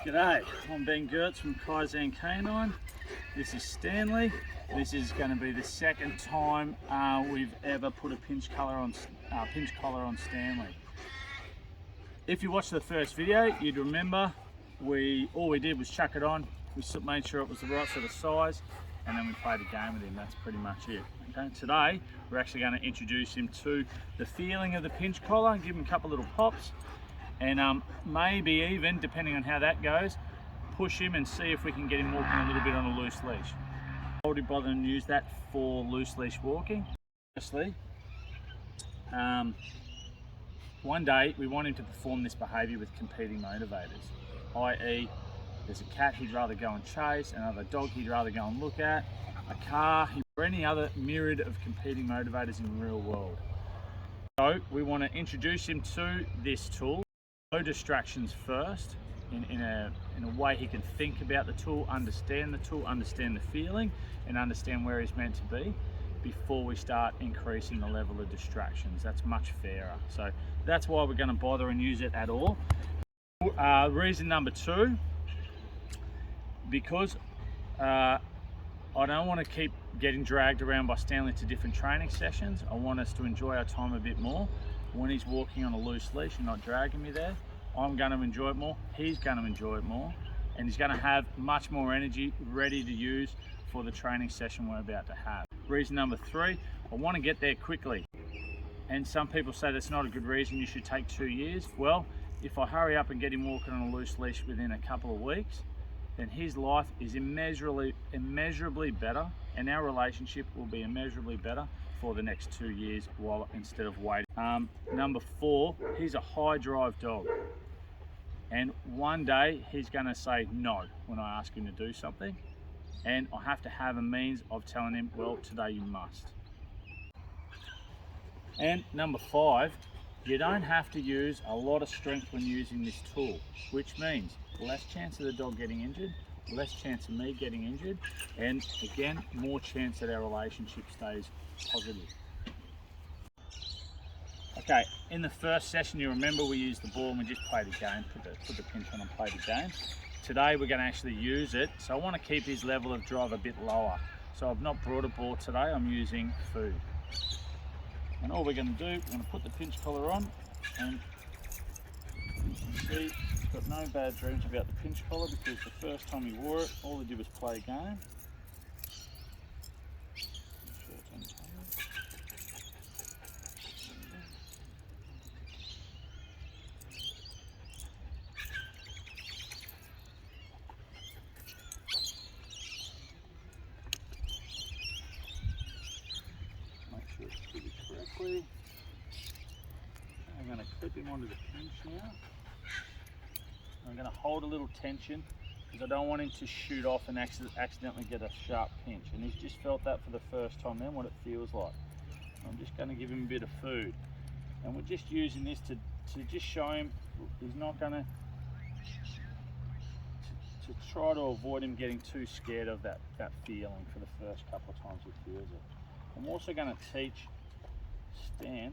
G'day, I'm Ben Gertz from Kaizen Canine. This is Stanley. This is going to be the second time we've ever put a pinch collar on Stanley. If you watched the first video, you'd remember all we did was chuck it on. We made sure it was the right sort of size, and then we played a game with him. That's pretty much it. Okay, today we're actually going to introduce him to the feeling of the pinch collar and give him a couple little pops, and maybe even, depending on how that goes, push him and see if we can get him walking a little bit on a loose leash. I already bothered and use that for loose leash walking. Firstly, one day we want him to perform this behaviour with competing motivators, i.e. there's a cat he'd rather go and chase, another dog he'd rather go and look at, a car, or any other myriad of competing motivators in the real world. So we want to introduce him to this tool. No distractions first, in a way he can think about the tool, understand the feeling, and understand where he's meant to be before we start increasing the level of distractions. That's much fairer. So that's why we're going to bother and use it at all. Reason number two, because I don't want to keep getting dragged around by Stanley to different training sessions. I want us to enjoy our time a bit more. When he's walking on a loose leash and not dragging me there, I'm going to enjoy it more, he's going to enjoy it more, and he's going to have much more energy ready to use for the training session we're about to have. Reason number three, I want to get there quickly. And some people say that's not a good reason, you should take 2 years. Well, if I hurry up and get him walking on a loose leash within a couple of weeks, then his life is immeasurably better, and our relationship will be immeasurably better for the next 2 years instead of waiting. Number four, he's a high drive dog. And one day he's going to say no when I ask him to do something, and I have to have a means of telling him, well, today you must. And number five, you don't have to use a lot of strength when using this tool, which means less chance of the dog getting injured, less chance of me getting injured, and again, more chance that our relationship stays positive. Okay, in the first session, you remember we used the ball and we just played a game, put the pinch on and played a game. Today we're going to actually use it, so I want to keep his level of drive a bit lower. So I've not brought a ball today, I'm using food. And all we're going to do, we're going to put the pinch collar on, and you can see he's got no bad dreams about the pinch collar, because the first time he wore it, all he did was play a game. I'm going to clip him onto the pinch now. I'm going to hold a little tension because I don't want him to shoot off and accidentally get a sharp pinch. And he's just felt that for the first time then, what it feels like. I'm just going to give him a bit of food. And we're just using this to just show him he's not going to try to avoid him getting too scared of that feeling for the first couple of times he feels it. I'm also going to teach Stan,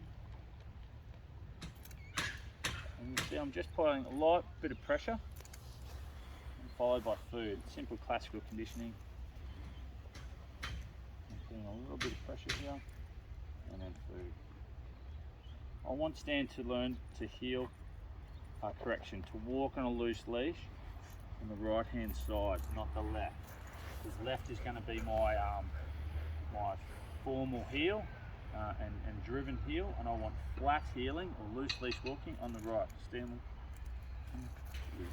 and you see I'm just applying a light bit of pressure followed by food. Simple classical conditioning. I'm putting a little bit of pressure here and then food. I want Stan to learn to heel, to walk on a loose leash on the right hand side, not the left. Because left is going to be my formal heel and driven heel, and I want flat heeling or loose leash walking on the right. Stanley,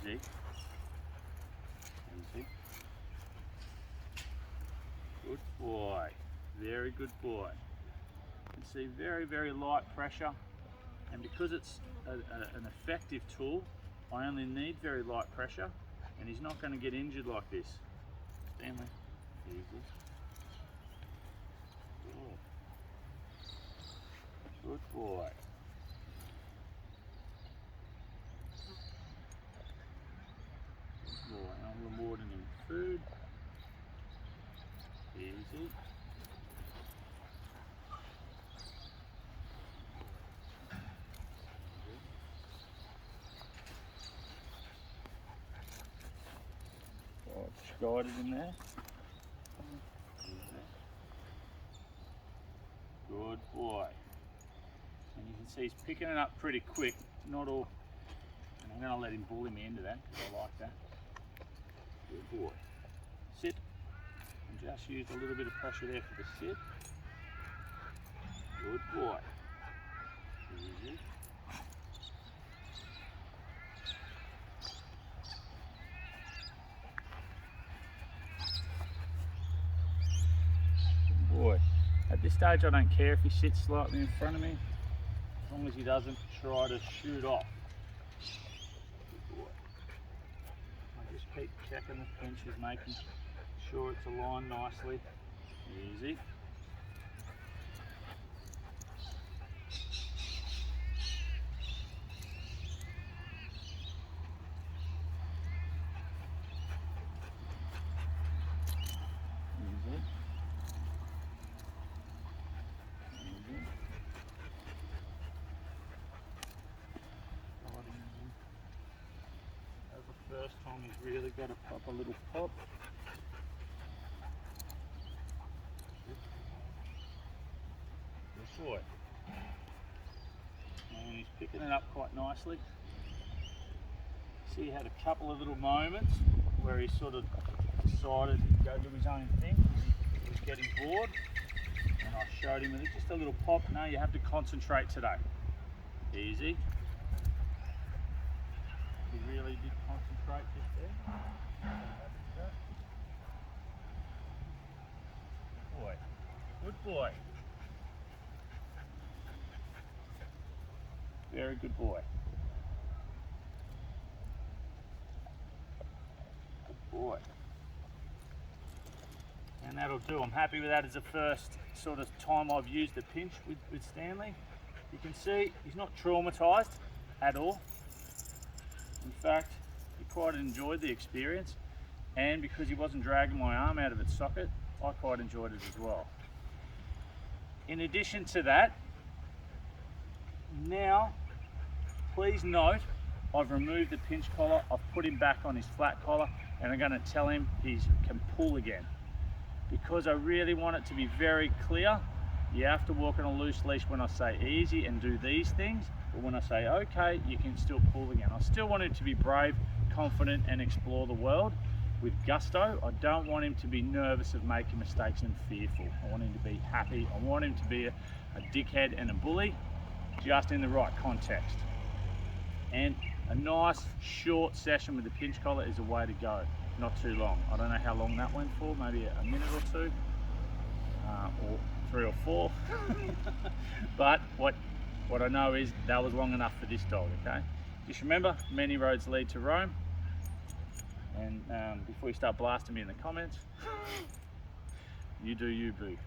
easy, easy. Good boy, very good boy. You can see very, very light pressure, and because it's an effective tool, I only need very light pressure, and he's not going to get injured like this. Stanley, easy. Good boy. Good boy. I'm rewarding him food. Easy. guided in there. Good boy. And you can see he's picking it up pretty quick. Not all, and I'm going to let him bully me into that because I like that. Good boy. Sit. And just use a little bit of pressure there for the sit. Good boy. Easy. Good boy. At this stage I don't care if he sits slightly in front of me, as long as he doesn't try to shoot off. Good boy. I just keep checking the pinches, making sure it's aligned nicely. Easy. First time he's really got to pop a little pop. Good boy. And he's picking it up quite nicely. See, he had a couple of little moments where he sort of decided to go do his own thing because he was getting bored. And I showed him just a little pop. No, you have to concentrate today. Easy. He really did concentrate just there. Good boy. Good boy. Very good boy. Good boy. And that'll do. I'm happy with that as the first sort of time I've used the pinch with Stanley. You can see he's not traumatized at all. In fact, he quite enjoyed the experience, and because he wasn't dragging my arm out of its socket, I quite enjoyed it as well. In addition to that, now please note I've removed the pinch collar, I've put him back on his flat collar, and I'm going to tell him he can pull again. Because I really want it to be very clear, you have to walk on a loose leash when I say easy and do these things, but when I say okay, you can still pull again. I still want him to be brave, confident, and explore the world with gusto. I don't want him to be nervous of making mistakes and fearful. I want him to be happy. I want him to be a dickhead and a bully, just in the right context. And a nice short session with the pinch collar is a way to go. Not too long. I don't know how long that went for, maybe a minute or two, or 3 or 4. But what I know is that was long enough for this dog, okay? Just remember, many roads lead to Rome. And before you start blasting me in the comments, you do you, boo.